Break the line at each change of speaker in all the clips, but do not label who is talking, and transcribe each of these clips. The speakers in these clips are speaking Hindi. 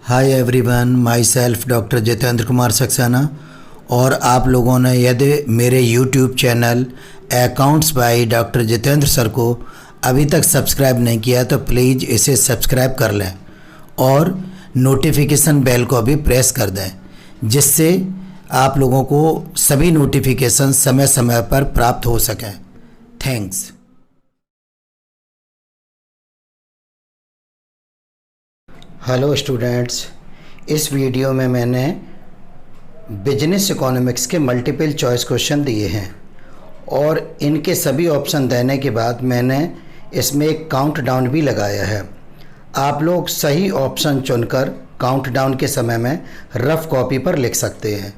Hi everyone, my self doctor Jitendra Kumar Saxena. और आप लोगों ने यदि मेरे YouTube channel accounts by doctor Jitendra sir को अभी तक सब्सक्राइब नहीं किया तो प्लीज़ इसे सब्सक्राइब कर लें और नोटिफिकेशन बेल को भी प्रेस कर दें, जिससे आप लोगों को सभी नोटिफिकेशन समय समय पर प्राप्त हो सकें। थैंक्स। हेलो स्टूडेंट्स, इस वीडियो में मैंने बिजनेस इकोनॉमिक्स के मल्टीपल चॉइस क्वेश्चन दिए हैं और इनके सभी ऑप्शन देने के बाद मैंने इसमें एक काउंटडाउन भी लगाया है। आप लोग सही ऑप्शन चुनकर काउंटडाउन के समय में रफ कॉपी पर लिख सकते हैं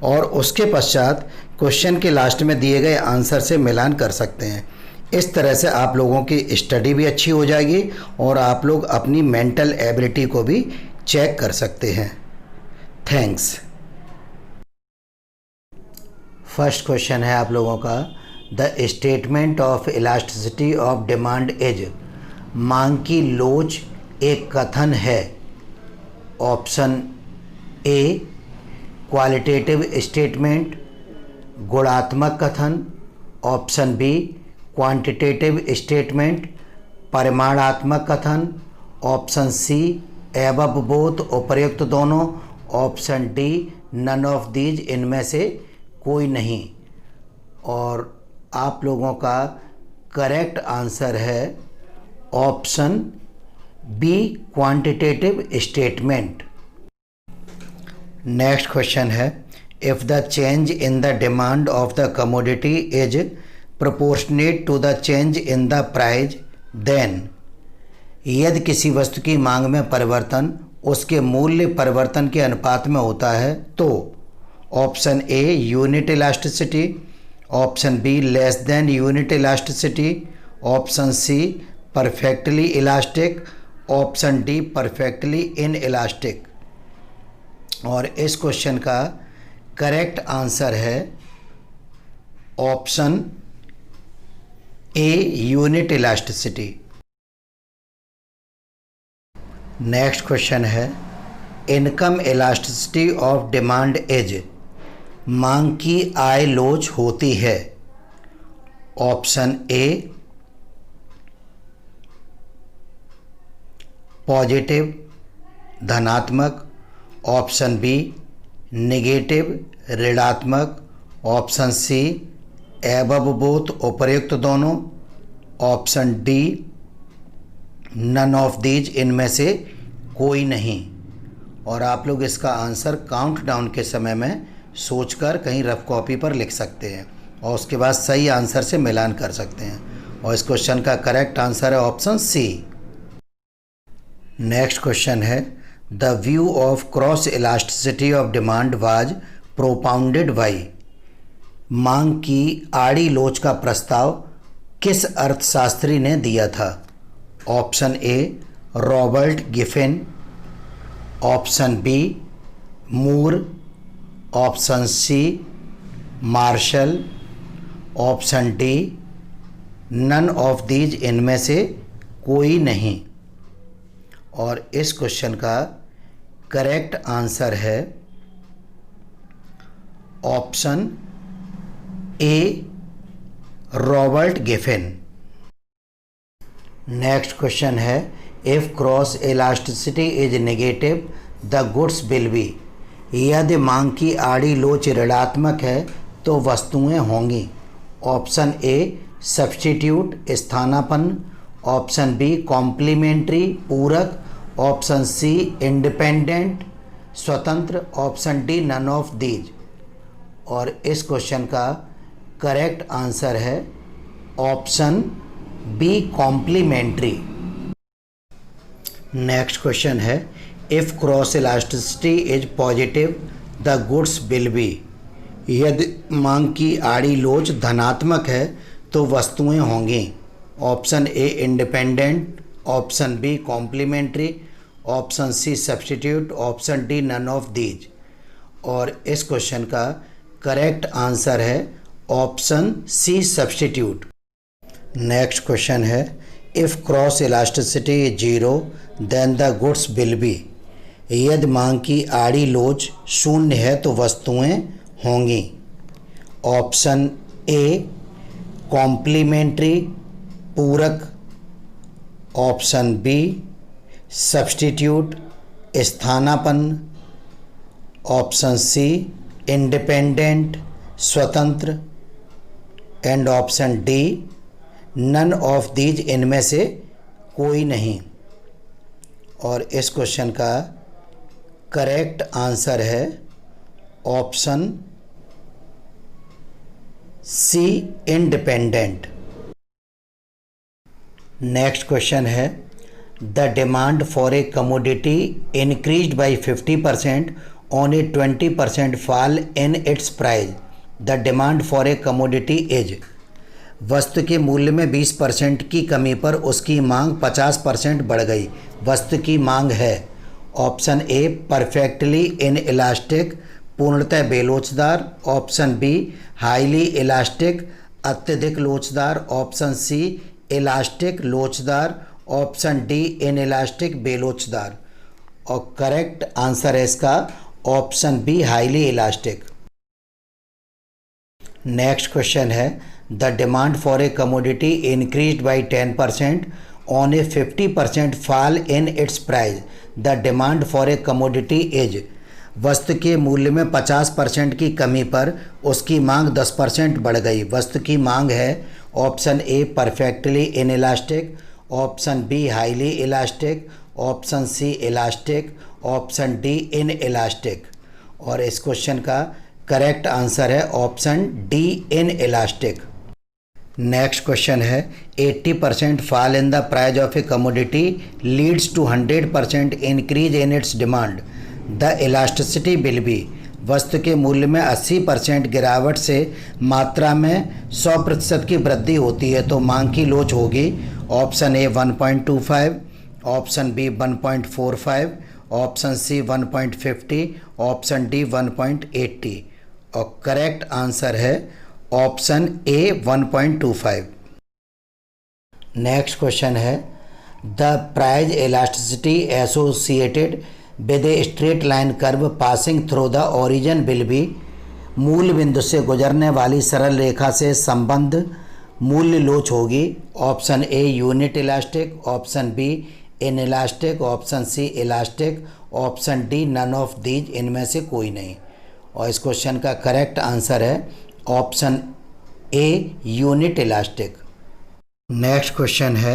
और उसके पश्चात क्वेश्चन के लास्ट में दिए गए आंसर से मिलान कर सकते हैं। इस तरह से आप लोगों की स्टडी भी अच्छी हो जाएगी और आप लोग अपनी मेंटल एबिलिटी को भी चेक कर सकते हैं। थैंक्स। फर्स्ट क्वेश्चन है आप लोगों का, the statement of elasticity of demand is. मांग की लोच एक कथन है। ऑप्शन ए क्वालिटेटिव स्टेटमेंट, गुणात्मक कथन। ऑप्शन बी क्वांटिटेटिव स्टेटमेंट, परिमाणात्मक कथन। ऑप्शन सी एबव बोथ, उपर्युक्त दोनों। Option D none of these, इनमें से कोई नहीं। और आप लोगों का करेक्ट आंसर है option B quantitative statement. Next question है, if the change in the demand of the commodity is proportionate to the change in the price then. यदि किसी वस्तु की मांग में परिवर्तन उसके मूल्य परिवर्तन के अनुपात में होता है तो option A unit elasticity, option B less than unit elasticity, option C perfectly elastic, option D perfectly inelastic. और इस क्वेश्चन का करेक्ट आंसर है option A unit elasticity. Next question है, income elasticity of demand is. मांग की आय लोच होती है। ऑप्शन ए पॉजिटिव धनात्मक, ऑप्शन बी नेगेटिव ऋणात्मक, ऑप्शन सी एबव बोथ उपर्युक्त दोनों, option D none of these, इनमें से कोई नहीं। और आप लोग इसका आंसर काउंटडाउन के समय में सोचकर कहीं रफ कॉपी पर लिख सकते हैं और उसके बाद सही आंसर से मिलान कर सकते हैं। और इस क्वेश्चन का करेक्ट आंसर है ऑप्शन सी। नेक्स्ट क्वेश्चन है, the view of cross elasticity of demand was propounded by. मांग की आड़ी लोच का प्रस्ताव किस अर्थशास्त्री ने दिया था। Option A Robert Giffen, option B Moore, option C Marshall, option D none of these, इनमें से कोई नहीं। और इस क्वेश्चन का करेक्ट आंसर है option A Robert Giffen. Next question है, if cross elasticity is negative the goods will be. यदि मांग की आड़ी लोच ऋणात्मक है तो वस्तुएं होंगी। ऑप्शन ए सब्स्टिट्यूट स्थानापन्न, ऑप्शन बी कॉम्प्लीमेंट्री पूरक, ऑप्शन सी इंडिपेंडेंट स्वतंत्र, option D none of these. और इस क्वेश्चन का करेक्ट आंसर है option B complementary. Next question है, if cross elasticity is positive the goods will be. यदि मांग की आड़ी लोच धनात्मक है तो वस्तुएं होंगी। Option A independent, option B complementary, option C substitute, option D none of these. और इस क्वेश्चन का करेक्ट आंसर है option C substitute. Next question है, if cross elasticity is zero then the goods will be. यदि मांग की आड़ी लोच शून्य है तो वस्तुएं होंगी। ऑप्शन ए कॉम्प्लीमेंट्री पूरक, ऑप्शन बी सब्स्टिट्यूट स्थानापन्न, ऑप्शन सी इंडिपेंडेंट स्वतंत्र and option D none of these, इनमें से कोई नहीं। और इस क्वेश्चन का करेक्ट आंसर है option C independent. Next question है the demand for a commodity increased by 50% on a 20% fall in its price. The demand for a commodity is, वस्तु के मूल्य में 20% की कमी पर उसकी मांग 50% बढ़ गई। वस्तु की मांग है option A perfectly inelastic पूर्णतः बेलोचदार, ऑप्शन बी हाईली इलास्टिक अत्यधिक लोचदार, ऑप्शन सी इलास्टिक लोचदार, ऑप्शन डी इन इलास्टिक बेलोचदार। और करेक्ट आंसर है इसका option B highly elastic. Next question है the demand for a commodity increased by 10% on a 50% fall in its price. The demand for a commodity is, वस्तु के मूल्य में 50% की कमी पर उसकी मांग 10% बढ़ गई। वस्तु की मांग है option A perfectly inelastic, option B highly elastic, option C elastic, option D inelastic. और इस क्वेश्चन का करेक्ट आंसर है option D inelastic. Next question है 80% fall in the price of a commodity leads to 100% increase in its demand. The elasticity will be, वस्तु के मूल्य में 80% गिरावट से मात्रा में 100% की वृद्धि होती है तो मांग की लोच होगी। Option A 1.25, option B 1.45, option C 1.50, option D 1.80। और करेक्ट आंसर है ऑप्शन ए 1.25। नेक्स्ट क्वेश्चन है the price elasticity associated with a straight line curve passing through the origin will be, मूल बिंदु से गुजरने वाली सरल रेखा से संबंध मूल्य लोच होगी। Option A unit elastic, option B inelastic, option C elastic, option D none of these, इनमें से कोई नहीं। और इस क्वेश्चन का करेक्ट आंसर है option A unit elastic. Next question है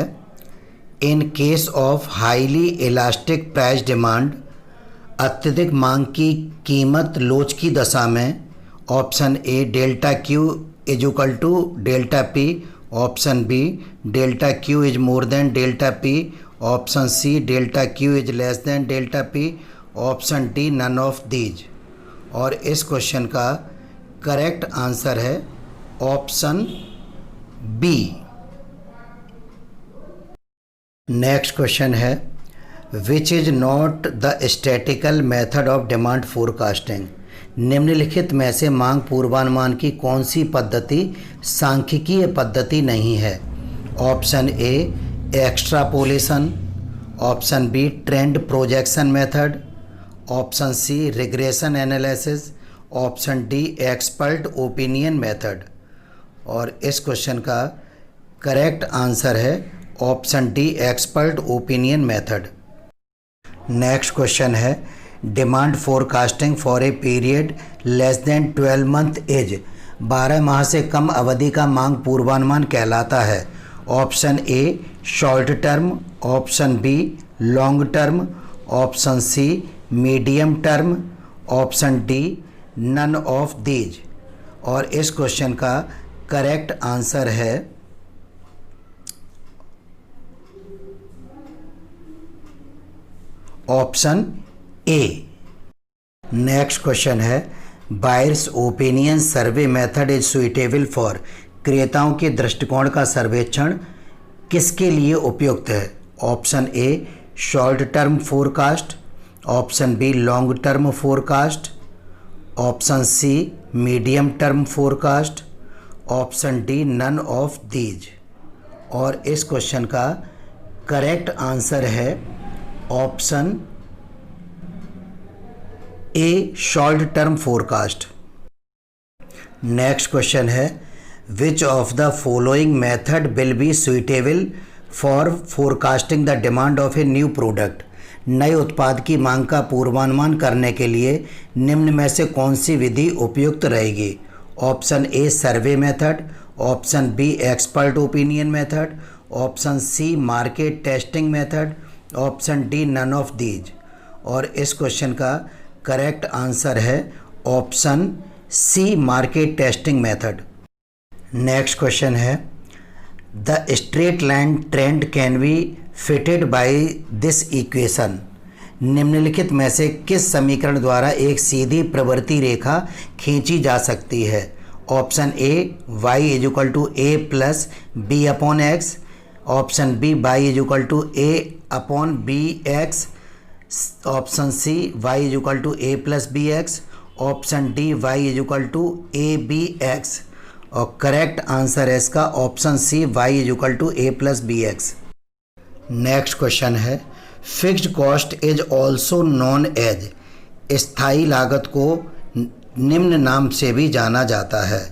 in case of highly elastic price demand, अत्यधिक मांग की कीमत लोच की दशा में option A delta Q is equal to delta P, option B delta Q is more than delta P, option C delta Q is less than delta P, option D none of these. और इस क्वेश्चन का करेक्ट आंसर है ऑप्शन बी। नेक्स्ट क्वेश्चन है which is not the statistical method of demand forecasting. निम्नलिखित में से मांग पूर्वानुमान की कौन सी पद्धति सांख्यिकीय पद्धति नहीं है। Option A extrapolation, option B trend projection method, option C regression analysis, option D expert opinion method. और इस क्वेश्चन का करेक्ट आंसर है option D expert opinion method. Next question है demand forecasting for a period less than 12 month is, 12 माह से कम अवधि का मांग पूर्वानुमान कहलाता है। Option A short term, option B long term, option C medium term, option D none of these. और इस क्वेश्चन का करेक्ट आंसर है ऑप्शन ए। नेक्स्ट क्वेश्चन है buyers opinion survey method is suitable for, क्रेताओं के दृष्टिकोण का सर्वेक्षण किसके लिए उपयुक्त है। Option A short term forecast, option B long term forecast, option C medium term forecast, option D none of these. और इस क्वेश्चन का करेक्ट आंसर है option A short term forecast. Next question है which of the following method will be suitable for forecasting the demand of a new product. नए उत्पाद की मांग का पूर्वानुमान करने के लिए निम्न में से कौन सी विधि उपयुक्त रहेगी। Option A survey method, option B expert opinion method, option C market testing method, option D none of these. और इस क्वेश्चन का करेक्ट आंसर है option C market testing method. Next question है the straight line trend can be fitted by this equation. निम्नलिखित में से किस समीकरण द्वारा एक सीधी प्रवृत्ति रेखा खींची जा सकती है। Option A y is equal to a plus b upon x, option B y is equal to a upon b x, option C y is equal to a plus b x, option D y is equal to a b x. और करेक्ट आंसर है इसका option C y is equal to a plus b x. Next question है fixed cost is also known as. स्थायी लागत को निम्न नाम से भी जाना जाता है।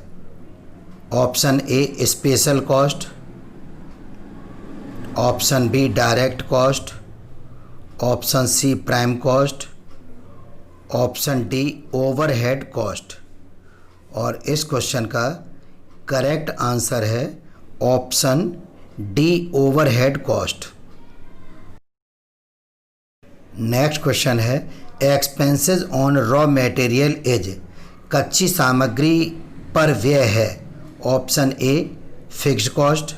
Option A special cost, option B direct cost, option C prime cost, option D overhead cost. और इस क्वेश्चन का करेक्ट आंसर है option D overhead cost. Next question है expenses on raw material is. कच्ची सामग्री पर व्यय है। Option A fixed cost,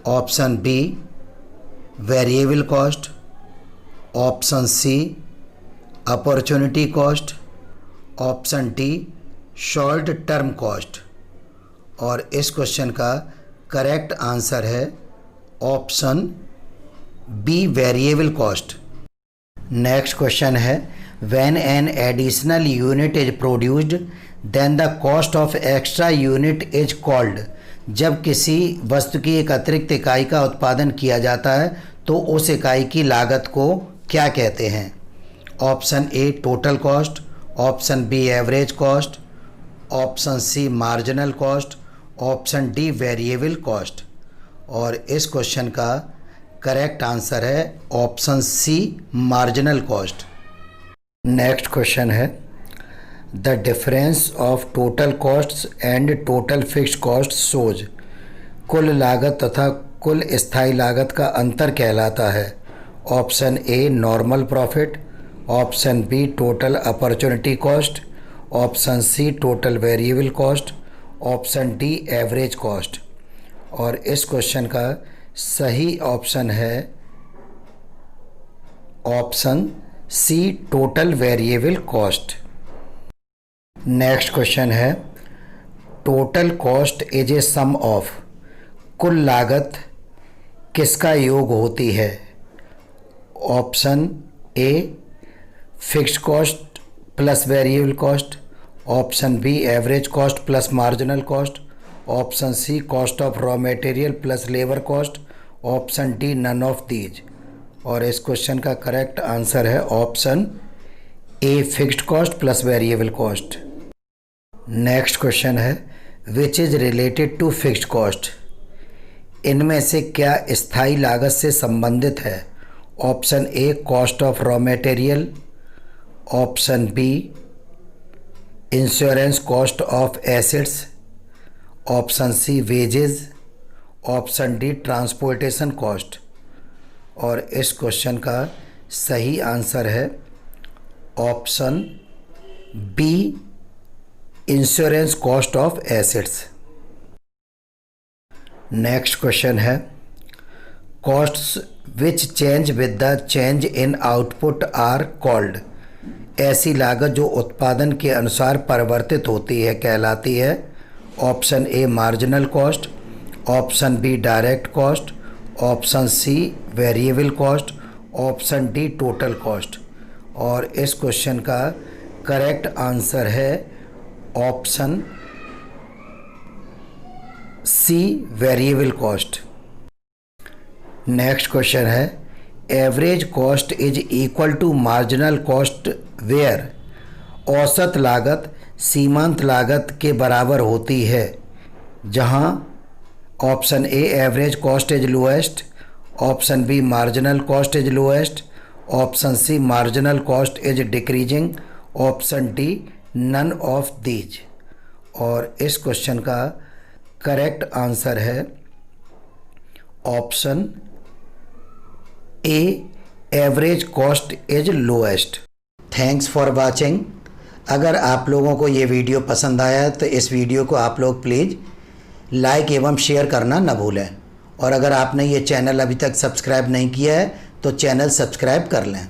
option B variable cost, option C opportunity cost, option D short term cost. और इस क्वेश्चन का करेक्ट आंसर है option B variable cost. Next question है when an additional unit is produced then the cost of extra unit is called. जब किसी वस्तु की एक अतिरिक्त इकाई का उत्पादन किया जाता है तो उस इकाई की लागत को क्या कहते हैं। Option A total cost, option B average cost, option C marginal cost, option D variable cost. और इस क्वेश्चन का करेक्ट आंसर है option C marginal cost. Next question है the difference of total costs and total fixed cost shows. कुल लागत तथा कुल स्थायी लागत का अंतर कहलाता है। Option A normal profit, option B total opportunity cost, option C total variable cost, option D average cost. और इस क्वेश्चन का सही ऑप्शन है option C total variable cost. Next question है total cost is a sum of. कुल लागत किसका योग होती है। Option A fixed cost plus variable cost, option B average cost plus marginal cost, option C cost of raw material plus labour cost, option D none of these. और इस क्वेश्चन का करेक्ट आंसर है option A fixed cost plus variable cost. Next question है which is related to fixed cost. इनमें से क्या स्थायी लागत से संबंधित है। Option A cost of raw material, option B insurance cost of assets, option C wages, option D transportation cost. और इस क्वेश्चन का सही आंसर है option B insurance cost of assets. Next question है costs which change with the change in output are called. ऐसी लागत जो उत्पादन के अनुसार परिवर्तित होती है कहलाती है। Option A marginal cost, option B direct cost, option C variable cost, option D total cost. और इस क्वेश्चन का करेक्ट आंसर है option C variable cost. Next question है average cost is equal to marginal cost where औसत लागत सीमांत लागत के बराबर होती है, जहां option A average cost is lowest, option B marginal cost is lowest, option C marginal cost is decreasing, option D none of these. और इस क्वेश्चन का करेक्ट आंसर है option A average cost is lowest. Thanks for watching. अगर आप लोगों को ये वीडियो पसंद आया तो इस वीडियो को आप लोग प्लीज़ लाइक एवं शेयर करना न भूलें, और अगर आपने ये चैनल अभी तक सब्सक्राइब नहीं किया है तो चैनल सब्सक्राइब कर लें।